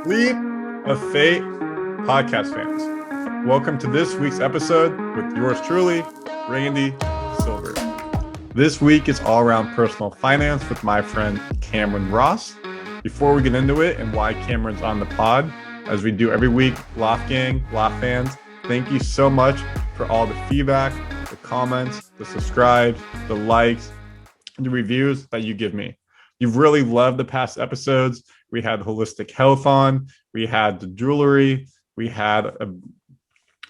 Leap of Fate podcast fans. Welcome to this week's episode with yours truly, Randy Silver. This week is all around personal finance with my friend Cameron Ross. Before we get into it and why Cameron's on the pod, as we do every week, Loft Gang, Loft fans, thank you so much for all the feedback, the comments, the subscribes, the likes, the reviews that you give me. You've really loved the past episodes. We had holistic health on, we had the jewelry, we had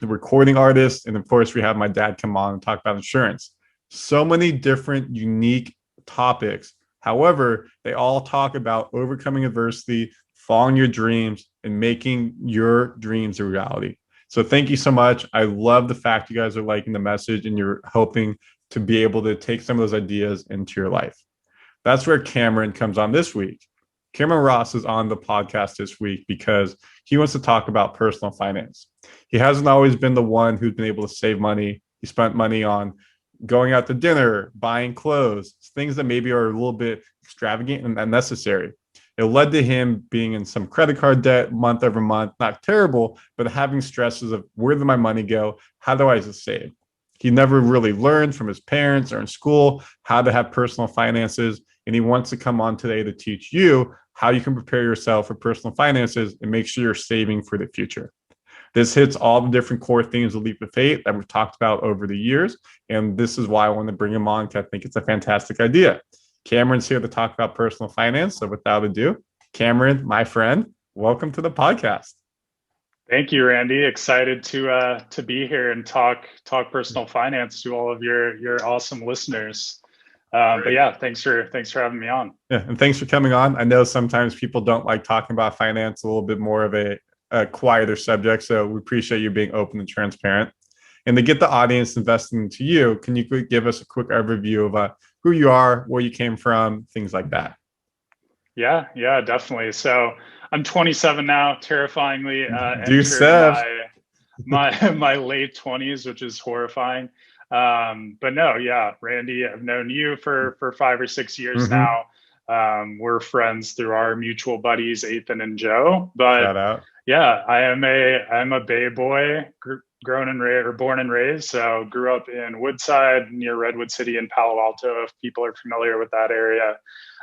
the recording artist, and of course, we had my dad come on and talk about insurance. So many different, unique topics. However, they all talk about overcoming adversity, following your dreams, and making your dreams a reality. So thank you so much. I love the fact you guys are liking the message and you're hoping to be able to take some of those ideas into your life. That's where Cameron comes on this week. Cameron Ross is on the podcast this week because he wants to talk about personal finance. He hasn't always been the one who's been able to save money. He spent money on going out to dinner, buying clothes, things that maybe are a little bit extravagant and unnecessary. It led to him being in some credit card debt month over month, not terrible, but having stresses of where did my money go? How do I just save? He never really learned from his parents or in school how to have personal finances. And he wants to come on today to teach you how you can prepare yourself for personal finances and make sure you're saving for the future. This hits all the different core themes of Leap of Faith that we've talked about over the years. And this is why I want to bring him on, because I think it's a fantastic idea. Cameron's here to talk about personal finance. So without ado, Cameron, my friend, welcome to the podcast. Thank you, Randy. Excited to be here and talk personal finance to all of your awesome listeners. But yeah, thanks for having me on. Yeah, and thanks for coming on. I know sometimes people don't like talking about finance, a little bit more of a quieter subject. So we appreciate you being open and transparent. And to get the audience investing into you, can you give us a quick overview of who you are, where you came from, things like that? Yeah, definitely. So I'm 27 now, terrifyingly my late 20s, which is horrifying. But no, yeah, Randy, I've known you for 5 or 6 years now. We're friends through our mutual buddies, Ethan and Joe. But shout out. Yeah, I'm a Bay boy, born and raised. So grew up in Woodside near Redwood City in Palo Alto, if people are familiar with that area.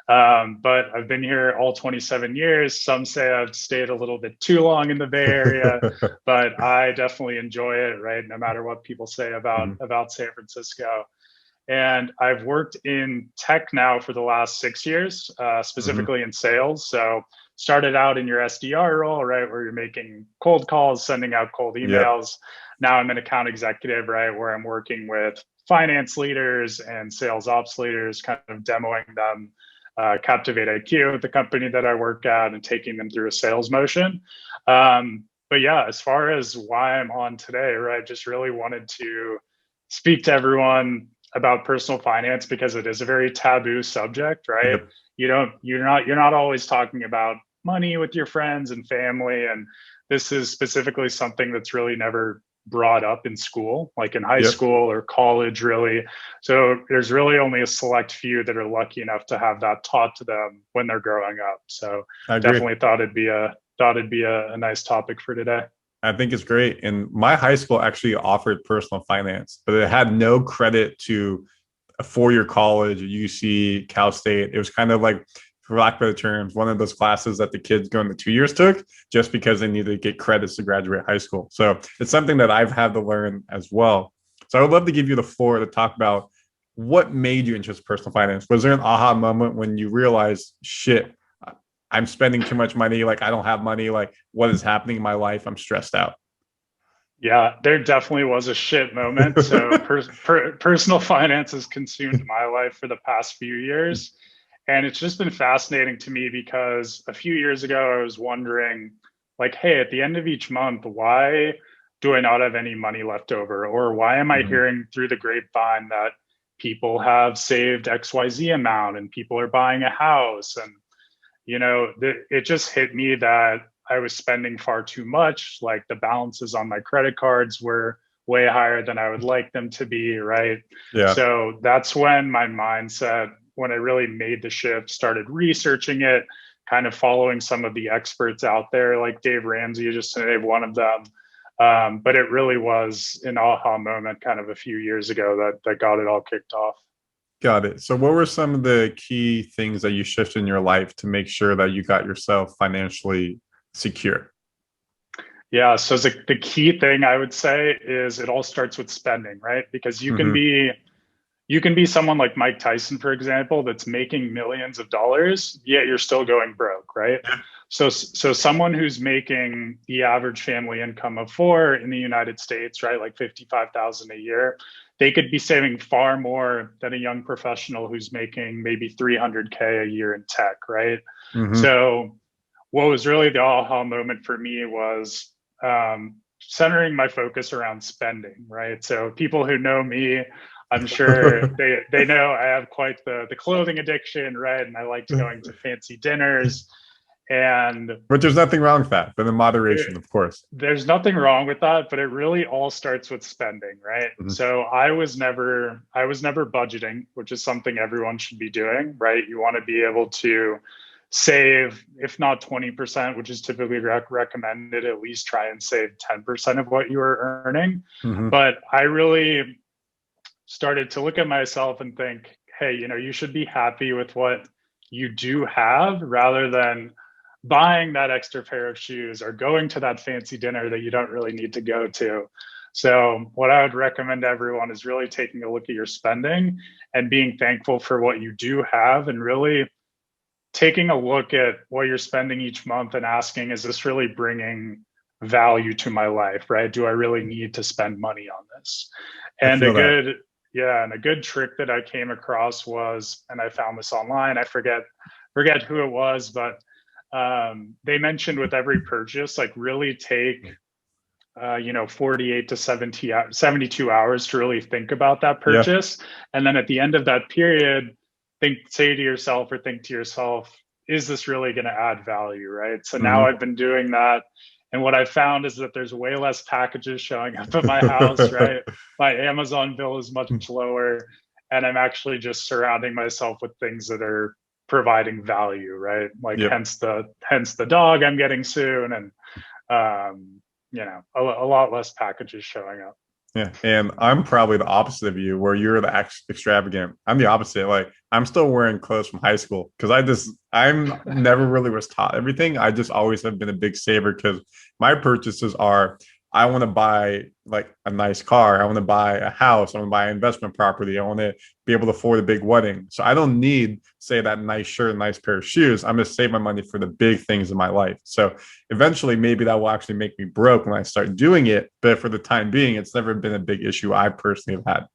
But I've been here all 27 years. Some say I've stayed a little bit too long in the Bay Area, but I definitely enjoy it, right? No matter what people say about San Francisco. And I've worked in tech now for the last 6 years, specifically in sales. So started out in your SDR role, right, where you're making cold calls, sending out cold emails. Yep. Now I'm an account executive, right, where I'm working with finance leaders and sales ops leaders, kind of demoing them Captivate IQ, the company that I work at, and taking them through a sales motion. But yeah, as far as why I'm on today, right, just really wanted to speak to everyone about personal finance because it is a very taboo subject, right? Yep. You're not always talking about money with your friends and family, and this is specifically something that's really never brought up in school, like in high school or college, really. So there's really only a select few that are lucky enough to have that taught to them when they're growing up. So definitely thought it'd be a nice topic for today. I think it's great. And my high school actually offered personal finance, but it had no credit to a 4-year college, UC, Cal State. It was kind of like, for lack of better terms, one of those classes that the kids going the 2 years took just because they needed to get credits to graduate high school. So it's something that I've had to learn as well. So I would love to give you the floor to talk about what made you interested in personal finance. Was there an aha moment when you realized, shit, I'm spending too much money, like I don't have money, like what is happening in my life? I'm stressed out. Yeah, there definitely was a shit moment. So personal finance has consumed my life for the past few years. And it's just been fascinating to me because a few years ago, I was wondering, like, hey, at the end of each month, why do I not have any money left over? Or why am I hearing through the grapevine that people have saved XYZ amount and people are buying a house? And, it just hit me that I was spending far too much. Like the balances on my credit cards were way higher than I would like them to be, right? Yeah. So that's when my mindset, when I really made the shift, started researching it, kind of following some of the experts out there, like Dave Ramsey, just to name one of them. But it really was an aha moment kind of a few years ago that got it all kicked off. Got it. So what were some of the key things that you shifted in your life to make sure that you got yourself financially secure? Yeah, so the key thing I would say is it all starts with spending, right? Because you can be someone like Mike Tyson, for example, that's making millions of dollars, yet you're still going broke, right? So someone who's making the average family income of four in the United States, right, like 55,000 a year, they could be saving far more than a young professional who's making maybe 300K a year in tech, right? Mm-hmm. So what was really the aha moment for me was centering my focus around spending, right? So people who know me, I'm sure they know I have quite the clothing addiction, right? And I liked going to fancy dinners. And But there's nothing wrong with that, but in moderation, of course. there's nothing wrong with that, but it really all starts with spending, right? Mm-hmm. So I was never budgeting, which is something everyone should be doing, right? You want to be able to save, if not 20%, which is typically recommended, at least try and save 10% of what you are earning. Mm-hmm. But I really started to look at myself and think, hey, you should be happy with what you do have rather than buying that extra pair of shoes or going to that fancy dinner that you don't really need to go to. So what I would recommend to everyone is really taking a look at your spending and being thankful for what you do have, and really taking a look at what you're spending each month and asking, is this really bringing value to my life, right? Do I really need to spend money on this? And a good trick that I came across was, and I found this online, I forget who it was, but they mentioned with every purchase, like really take 48 to 72 hours to really think about that purchase. Yeah. And then at the end of that period, think to yourself, is this really going to add value, right? So now I've been doing that. And what I found is that there's way less packages showing up at my house, right? My Amazon bill is much lower. And I'm actually just surrounding myself with things that are providing value, right? Like hence the dog I'm getting soon, and a lot less packages showing up. Yeah, and I'm probably the opposite of you, where you're the extravagant. I'm the opposite. Like, I'm still wearing clothes from high school because I'm never really was taught everything. I just always have been a big saver because my purchases are, I want to buy like a nice car. I want to buy a house. I want to buy an investment property. I want to be able to afford a big wedding. So I don't need, say, that nice shirt, a nice pair of shoes. I'm going to save my money for the big things in my life. So eventually, maybe that will actually make me broke when I start doing it. But for the time being, it's never been a big issue I personally have had.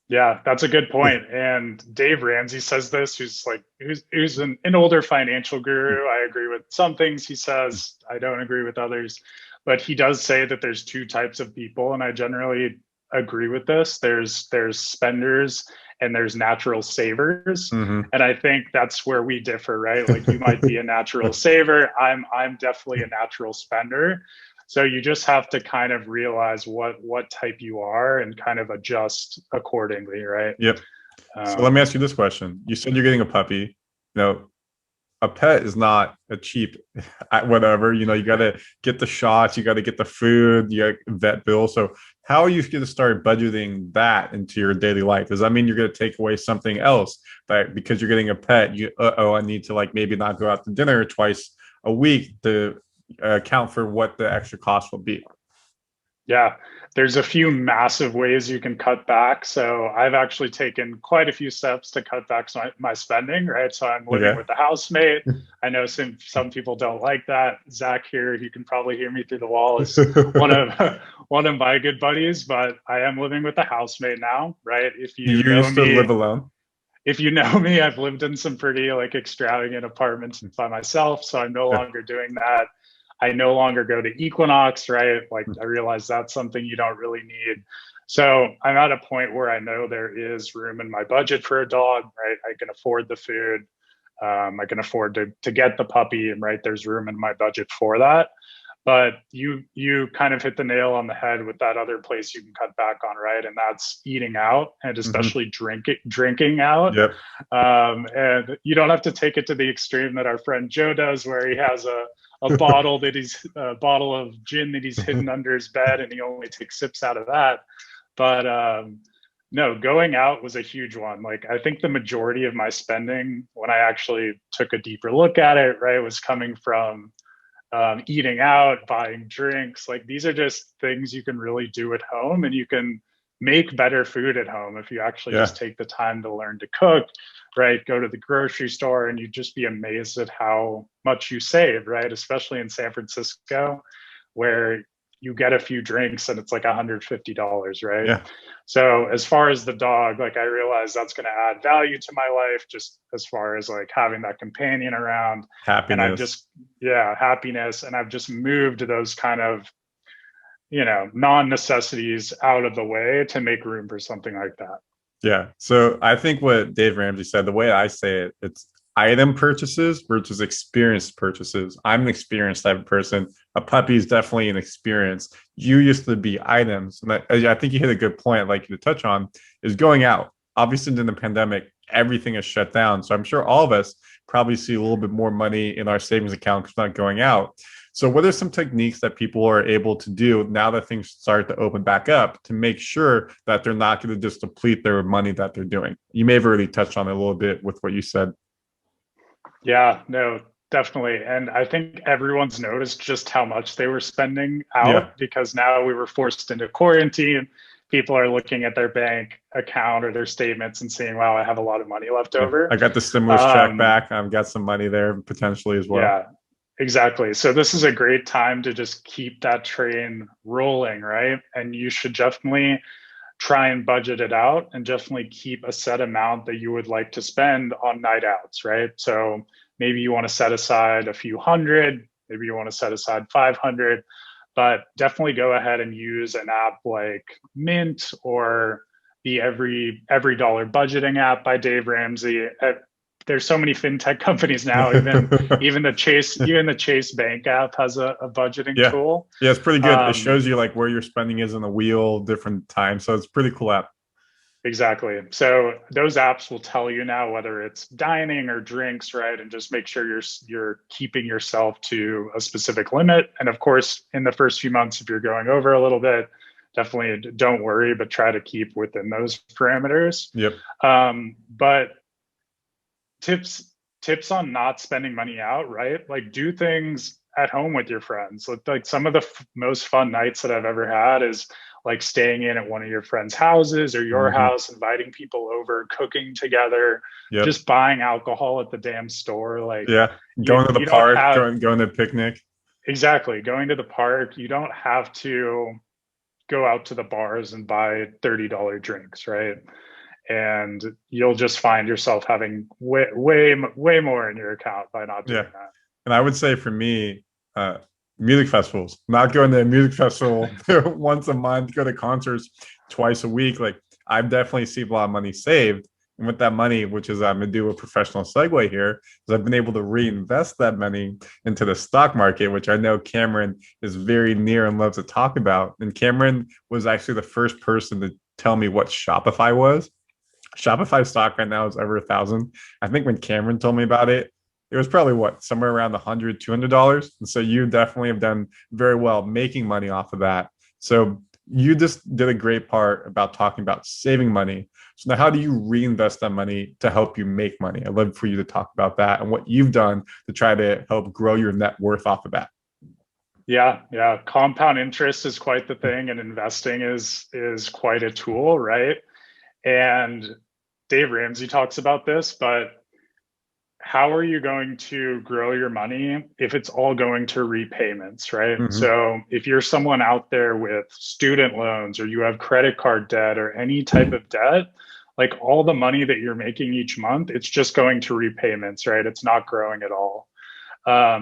Yeah, that's a good point. And Dave Ramsey says this, who's an older financial guru. I agree with some things he says. I don't agree with others. But he does say that there's two types of people, and I generally agree with this. There's spenders and there's natural savers. Mm-hmm. And I think that's where we differ, right? Like, you might be a natural saver. I'm definitely a natural spender. So you just have to kind of realize what type you are and kind of adjust accordingly, right? Yep. So let me ask you this question. You said you're getting a puppy. A pet is not a cheap whatever. You got to get the shots, you got to get the food, you got vet bill. So how are you going to start budgeting that into your daily life? Does that mean you're going to take away something else? But because you're getting a pet, I need to like maybe not go out to dinner twice a week to account for what the extra cost will be? Yeah, there's a few massive ways you can cut back. So I've actually taken quite a few steps to cut back my spending, right? So I'm living with a housemate. I know some people don't like that. Zach here, you can probably hear me through the wall, is one of my good buddies, but I am living with a housemate now, right? If you used to live alone. If you know me, I've lived in some pretty extravagant apartments by myself. So I'm no longer doing that. I no longer go to Equinox, right? Like, I realize that's something you don't really need. So I'm at a point where I know there is room in my budget for a dog, right? I can afford the food. I can afford to get the puppy, and right, there's room in my budget for that. But you kind of hit the nail on the head with that other place you can cut back on, right? And that's eating out, and especially drinking out. Yep. And you don't have to take it to the extreme that our friend Joe does, where he has a bottle of gin that he's hidden under his bed, and he only takes sips out of that. But no, going out was a huge one. Like, I think the majority of my spending, when I actually took a deeper look at it, right, was coming from eating out, buying drinks. Like, these are just things you can really do at home, and you can make better food at home if you actually just take the time to learn to cook, right? Go to the grocery store, and you'd just be amazed at how much you save, right? Especially in San Francisco, where you get a few drinks and it's like $150, right? Yeah. So as far as the dog, like, I realize that's going to add value to my life, just as far as like having that companion around. Happiness. And I've just, happiness. And I've just moved those kind of, non-necessities out of the way to make room for something like that. Yeah. So I think what Dave Ramsey said, the way I say it, it's item purchases versus experience purchases. I'm an experienced type of person. A puppy is definitely an experience. You used to be items. And I think you hit a good point I'd like you to touch on, is going out. Obviously, during the pandemic, everything is shut down. So I'm sure all of us probably see a little bit more money in our savings account because we're not going out. So what are some techniques that people are able to do now that things start to open back up to make sure that they're not going to just deplete their money that they're doing? You may have already touched on it a little bit with what you said. Yeah, no, definitely. And I think everyone's noticed just how much they were spending out because now we were forced into quarantine. People are looking at their bank account or their statements and saying, wow, I have a lot of money left over. I got the stimulus check back. I've got some money there potentially as well. Yeah, exactly. So this is a great time to just keep that train rolling, right? And you should definitely try and budget it out and definitely keep a set amount that you would like to spend on night outs, right? So maybe you want to set aside a few hundred, maybe you want to set aside 500, but definitely go ahead and use an app like Mint or the Every Dollar Budgeting app by Dave Ramsey. There's so many fintech companies now. Even the Chase Bank app has a budgeting tool. Yeah, it's pretty good. It shows you like where your spending is on the wheel, different times. So it's a pretty cool app. Exactly. So those apps will tell you now whether it's dining or drinks, right? And just make sure you're keeping yourself to a specific limit. And of course, in the first few months, if you're going over a little bit, definitely don't worry, but try to keep within those parameters. Yep. But tips on not spending money out, right? Like, do things at home with your friends. Like some of the most fun nights that I've ever had is like staying in at one of your friends' houses or your house, inviting people over, cooking together, just buying alcohol at the damn store. Like, going to the park, going to a picnic. Exactly. Going to the park. You don't have to go out to the bars and buy $30 drinks, right? And you'll just find yourself having way more in your account by not doing that. And I would say for me, music festivals, not going to a music festival once a month, go to concerts twice a week. Like, I've definitely seen a lot of money saved. And with that money, which is I'm going to do a professional segue here, is I've been able to reinvest that money into the stock market, which I know Cameron is very near and loves to talk about. And Cameron was actually the first person to tell me what Shopify was. Shopify stock right now is over 1,000. I think when Cameron told me about it, it was probably somewhere around $100, $200. And so you definitely have done very well making money off of that. So you just did a great part about talking about saving money. So now how do you reinvest that money to help you make money? I'd love for you to talk about that and what you've done to try to help grow your net worth off of that. Yeah. Compound interest is quite the thing, and investing is quite a tool, right? And Dave Ramsey talks about this, but how are you going to grow your money if it's all going to repayments, right? So if you're someone out there with student loans, or you have credit card debt or any type of debt, like, all the money that you're making each month, it's just going to repayments, right? It's not growing at all.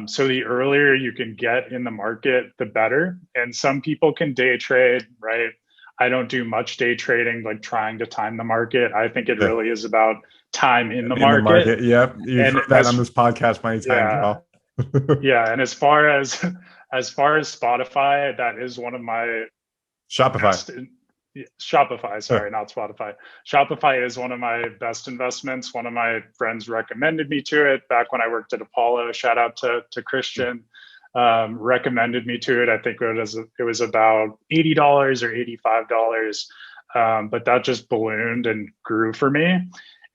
So the earlier you can get in the market, the better. And some people can day trade, right? I don't do much day trading, like trying to time the market. I think it really is about time in the market. Yep. You've heard that on this podcast many times, y'all. And as far as As far as Spotify, that is one of my Shopify. best. Shopify, sorry, not Spotify. Shopify is one of my best investments. One of my friends recommended me to it back when I worked at Apollo. Shout out to Christian. Recommended me to it. I think it was about $80 or $85. But that just ballooned and grew for me.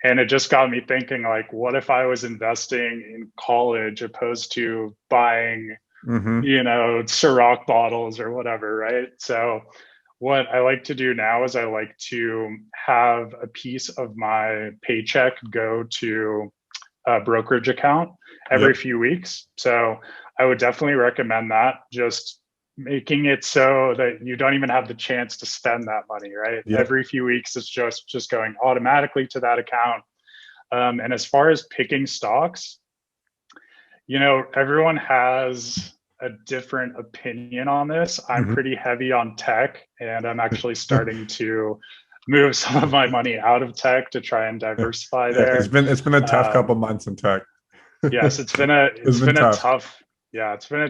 And it just got me thinking, like, what if I was investing in college opposed to buying, Ciroc bottles or whatever, right? So what I like to do now is I like to have a piece of my paycheck go to a brokerage account every few weeks. So I would definitely recommend that. Just making it so that you don't even have the chance to spend that money, right? Yep. Every few weeks, it's just going automatically to that account. And as far as picking stocks, everyone has a different opinion on this. I'm pretty heavy on tech, and I'm actually starting to move some of my money out of tech to try and diversify there. It's been a tough couple months in tech. Yes, it's been a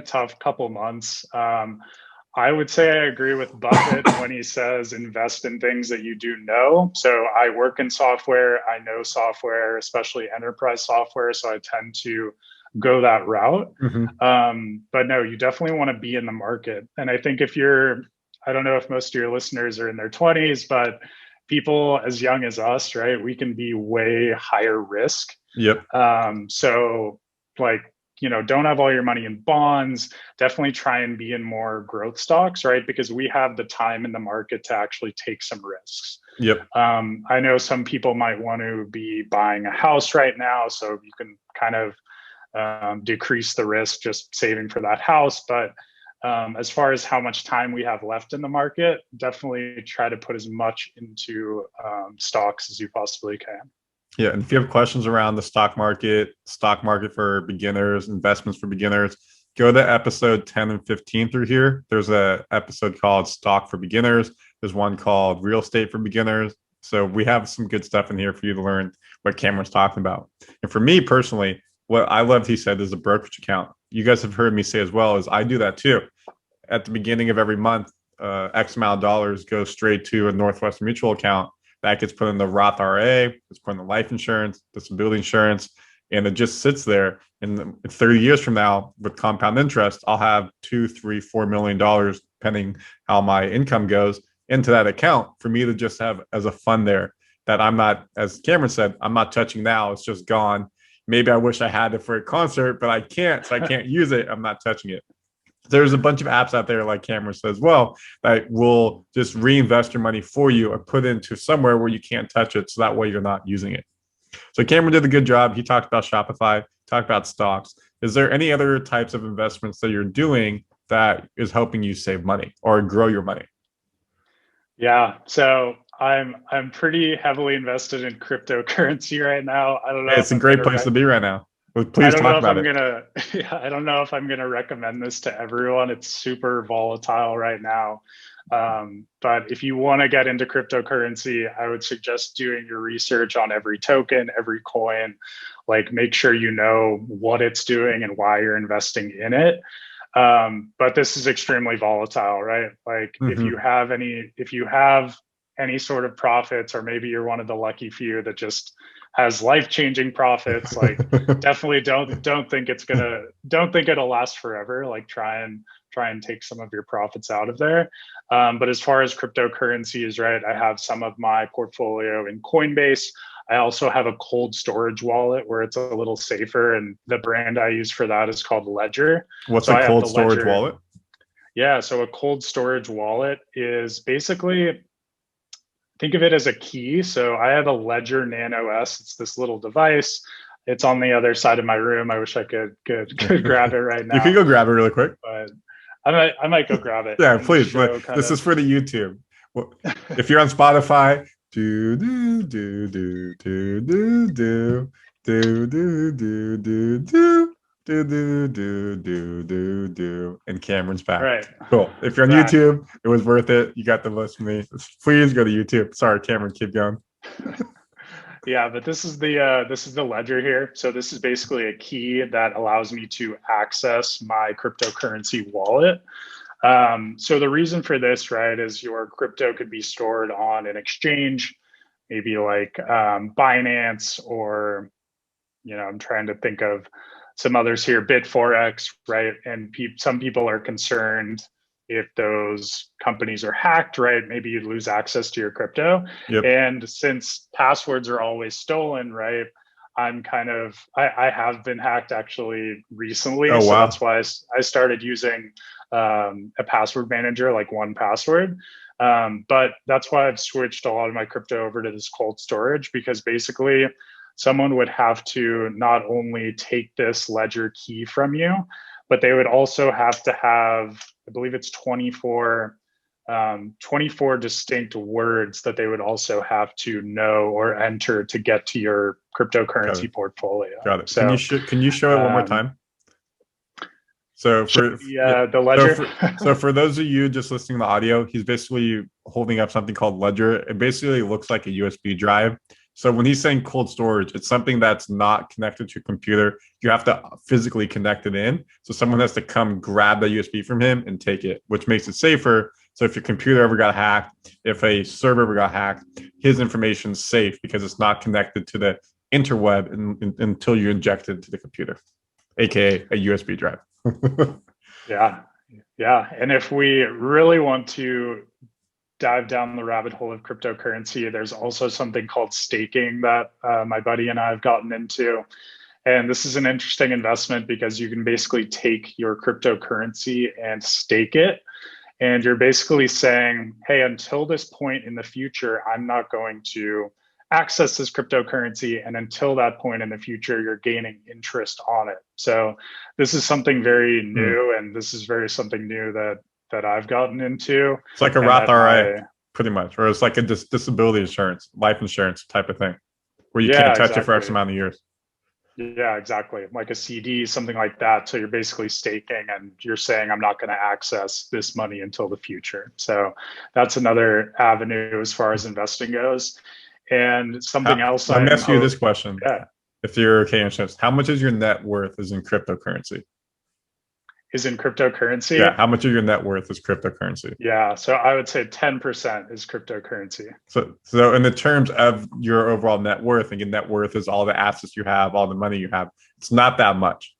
tough couple months. I would say I agree with Buffett when he says invest in things that you do know. So I work in software. I know software, especially enterprise software. So I tend to go that route. But no, you definitely want to be in the market. And I think I don't know if most of your listeners are in their 20s, but people as young as us, right, we can be way higher risk. Yep. So don't have all your money in bonds. Definitely try and be in more growth stocks, right? Because we have the time in the market to actually take some risks. Yep. I know some people might want to be buying a house right now, so you can kind of decrease the risk just saving for that house. But as far as how much time we have left in the market, definitely try to put as much into stocks as you possibly can. Yeah, and if you have questions around the stock market for beginners, investments for beginners, go to episode 10 and 15 through here. There's an episode called Stock for Beginners. There's one called Real Estate for Beginners. So we have some good stuff in here for you to learn what Cameron's talking about. And for me personally, what I loved he said is a brokerage account. You guys have heard me say as well, is I do that too. At the beginning of every month, X amount of dollars goes straight to a Northwestern Mutual account. That gets put in the Roth IRA, it's put in the life insurance, disability insurance, and it just sits there. And 30 years from now, with compound interest, I'll have $2, $3, $4 million, depending how my income goes, into that account for me to just have as a fund there that I'm not, as Cameron said, I'm not touching now. It's just gone. Maybe I wish I had it for a concert, but I can't, so I can't use it. I'm not touching it. There's a bunch of apps out there, like Cameron says, well, that will just reinvest your money for you or put into somewhere where you can't touch it. So that way you're not using it. So Cameron did a good job. He talked about Shopify, talked about stocks. Is there any other types of investments that you're doing that is helping you save money or grow your money? Yeah. So I'm pretty heavily invested in cryptocurrency right now. I don't know. It's a great place to be right now. Please talk about it. I don't know if I'm gonna recommend this to everyone. It's super volatile right now. But if you want to get into cryptocurrency, I would suggest doing your research on every token, every coin. Like, make sure you know what it's doing and why you're investing in it. But this is extremely volatile, right? Like, if you have any sort of profits, or maybe you're one of the lucky few that just has life-changing profits, like definitely don't think it'll last forever. Like, try and take some of your profits out of there. But as far as cryptocurrency is, right, I have some of my portfolio in Coinbase. I also have a cold storage wallet where it's a little safer, and the brand I use for that is called Ledger. What's a cold storage wallet? Yeah, so a cold storage wallet is basically, think of it as a key. So I have a Ledger Nano S. It's this little device. It's on the other side of my room. I wish I could grab it right now. You can go grab it really quick. But I might go grab it. Yeah, please. This is for the YouTube. Well, if you're on Spotify, do do do do do do do do do do do do do do do, and Cameron's back. Right. Cool. If you're on YouTube, it was worth it. You got the list from me. Please go to YouTube. Sorry, Cameron, keep going. Yeah, but this is the ledger here. So this is basically a key that allows me to access my cryptocurrency wallet. So the reason for this, right, is your crypto could be stored on an exchange, maybe like Binance, or I'm trying to think of some others here, Bitforex, right? And some people are concerned if those companies are hacked, right? Maybe you lose access to your crypto. Yep. And since passwords are always stolen, right? I have been hacked actually recently. Oh, So wow. that's why I started using a password manager like 1Password. But that's why I've switched a lot of my crypto over to this cold storage, because basically someone would have to not only take this ledger key from you, but they would also have to have, I believe it's 24 distinct words that they would also have to know or enter to get to your cryptocurrency portfolio. Got it. So can you show it one more time? So for the ledger. So for those of you just listening to the audio, he's basically holding up something called Ledger. It basically looks like a USB drive. So when he's saying cold storage, it's something that's not connected to your computer. You have to physically connect it in. So someone has to come grab the USB from him and take it, which makes it safer. So if your computer ever got hacked, if a server ever got hacked, his information's safe because it's not connected to the interweb until you inject it into the computer, aka a USB drive. Yeah. And if we really want to dive down the rabbit hole of cryptocurrency, there's also something called staking that my buddy and I have gotten into. And this is an interesting investment because you can basically take your cryptocurrency and stake it. And you're basically saying, hey, until this point in the future, I'm not going to access this cryptocurrency. And until that point in the future, you're gaining interest on it. So this is something very new, and this is something new that I've gotten into. It's like a Roth IRA, pretty much, or it's like a disability insurance, life insurance type of thing, where you can't touch it for X amount of years. Yeah, exactly. Like a CD, something like that. So you're basically staking and you're saying, I'm not going to access this money until the future. So that's another avenue as far as investing goes. And something else. Let me ask you this question. Yeah. If you're okay, insurance, how much is your net worth is in cryptocurrency? Is in cryptocurrency? Yeah. How much of your net worth is cryptocurrency? Yeah. So I would say 10% is cryptocurrency. So in the terms of your overall net worth, and your net worth is all the assets you have, all the money you have, it's not that much,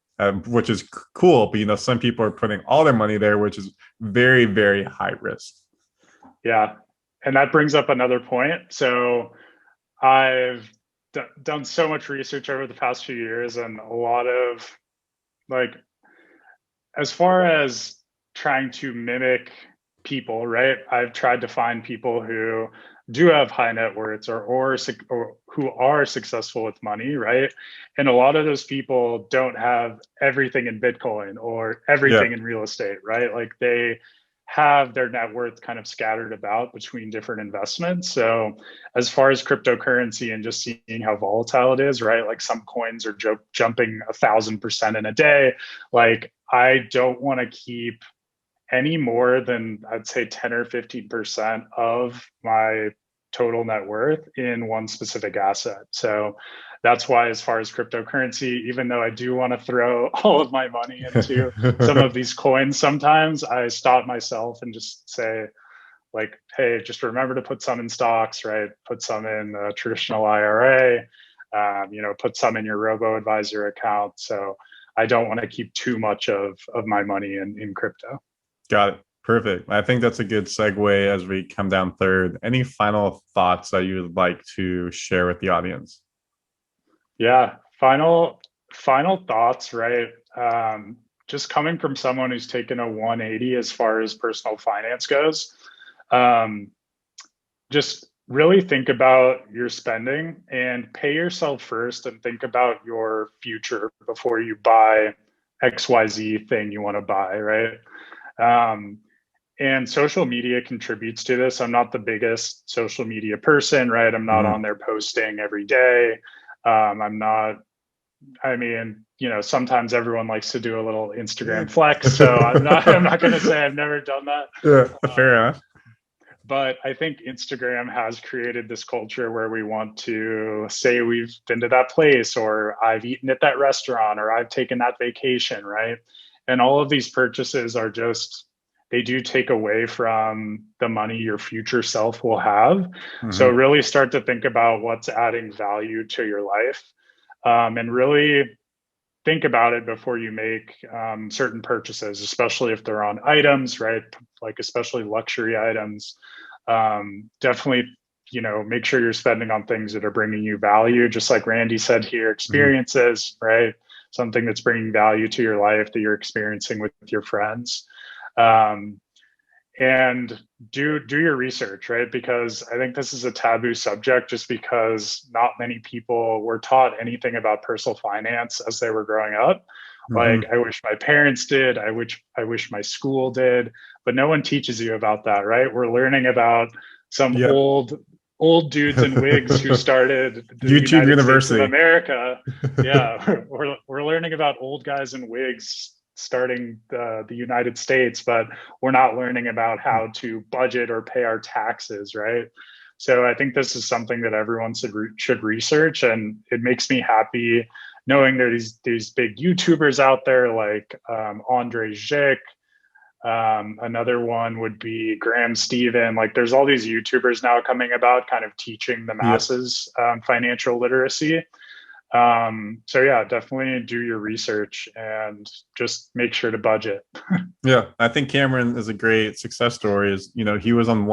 which is cool. But, some people are putting all their money there, which is very, very high risk. Yeah. And that brings up another point. So I've done so much research over the past few years, and a lot of as far as trying to mimic people, right? I've tried to find people who do have high net worths or who are successful with money, right? And a lot of those people don't have everything in Bitcoin or everything in real estate, right? Like they have their net worth kind of scattered about between different investments. So as far as cryptocurrency and just seeing how volatile it is, right? Like some coins are jumping 1,000% in a day. Like I don't want to keep any more than I'd say 10 or 15% of my total net worth in one specific asset. So that's why, as far as cryptocurrency, even though I do want to throw all of my money into some of these coins, sometimes I stop myself and just say, like, hey, just remember to put some in stocks, right? Put some in a traditional IRA, put some in your robo-advisor account. So I don't want to keep too much of my money in crypto. Got it. Perfect. I think that's a good segue as we come down third. Any final thoughts that you would like to share with the audience? Yeah, final thoughts, right? Just coming from someone who's taken a 180 as far as personal finance goes, just really think about your spending and pay yourself first, and think about your future before you buy XYZ thing you want to buy, right? And social media contributes to this. I'm not the biggest social media person, right? I'm not on there posting every day. Sometimes everyone likes to do a little Instagram flex. So I'm not going to say I've never done that. Yeah, fair enough. But I think Instagram has created this culture where we want to say we've been to that place, or I've eaten at that restaurant, or I've taken that vacation, right? And all of these purchases are just, they do take away from the money your future self will have. So really start to think about what's adding value to your life, and really think about it before you make certain purchases, especially if they're on items, right? Like especially luxury items. Definitely, make sure you're spending on things that are bringing you value. Just like Randy said here, experiences, right? Something that's bringing value to your life that you're experiencing with your friends. And do your research, right? Because I think this is a taboo subject, just because not many people were taught anything about personal finance as they were growing up. Like, I wish my parents did, I wish my school did, but no one teaches you about that, right? We're learning about some old dudes in wigs who started the YouTube United University States of America. Yeah, we're learning about old guys in wigs starting the United States, but we're not learning about how to budget or pay our taxes, right? So I think this is something that everyone should research, and it makes me happy knowing there's these big YouTubers out there like Andre Zick. Another one would be Graham Stephan. Like, there's all these YouTubers now coming about, kind of teaching the masses financial literacy. So yeah, definitely do your research and just make sure to budget. Yeah, I think Cameron is a great success story. He was on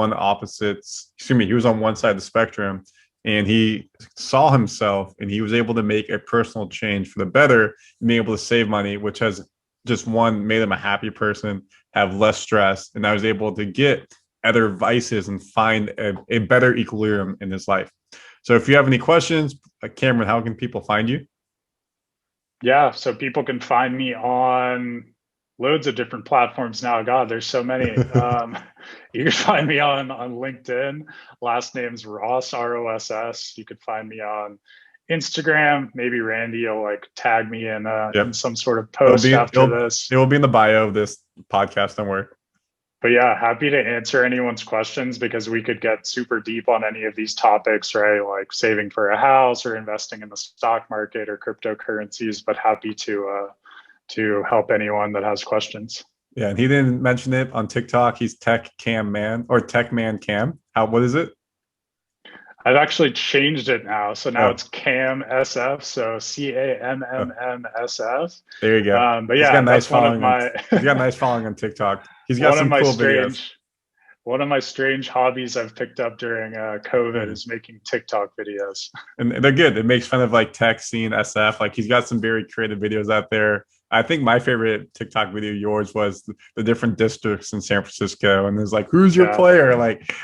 he was on one side of the spectrum, and he saw himself, and he was able to make a personal change for the better, and being able to save money, which has just made him a happy person, have less stress, and I was able to get other vices and find a better equilibrium in his life. So if you have any questions, Cameron, how can people find you? Yeah, so people can find me on loads of different platforms now. God, there's so many. You can find me on LinkedIn. Last name's Ross, ROSS. You could find me on Instagram. Maybe Randy will tag me in some sort of post after this. It will be in the bio of this podcast. Don't worry. But yeah, happy to answer anyone's questions, because we could get super deep on any of these topics, right? Like saving for a house or investing in the stock market or cryptocurrencies, but happy to help anyone that has questions. Yeah, and he didn't mention it on TikTok. He's Tech Cam Man, or Tech Man Cam. What is it? I've actually changed it now. So now it's Cam SF. So CAMMMSF. There you go. But yeah, that's one of my. He's got a nice following on TikTok. He's got some cool videos. One of my strange hobbies I've picked up during COVID is making TikTok videos. And they're good. It makes fun of tech scene SF. He's got some very creative videos out there. I think my favorite TikTok video of yours was the different districts in San Francisco, and it's who's your player?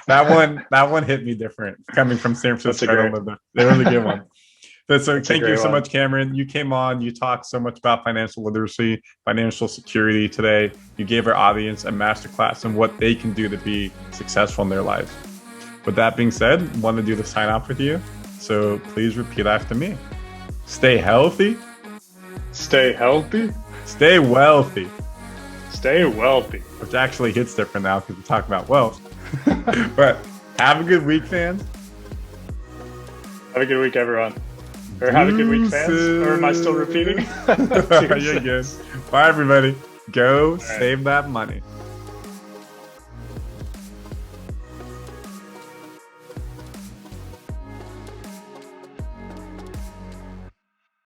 That one hit me different, coming from San Francisco. That was a good one. So thank you so much, Cameron. You came on, you talked so much about financial literacy, financial security today. You gave our audience a masterclass on what they can do to be successful in their lives. With that being said, I want to do the sign off with you. So please repeat after me. Stay healthy. Stay healthy. Stay wealthy. Stay wealthy. Which actually hits different now because we talk about wealth. But have a good week, fans. Have a good week, everyone. Or have a good week, fans. Or am I still repeating? You're good. Bye, everybody. Go save that money.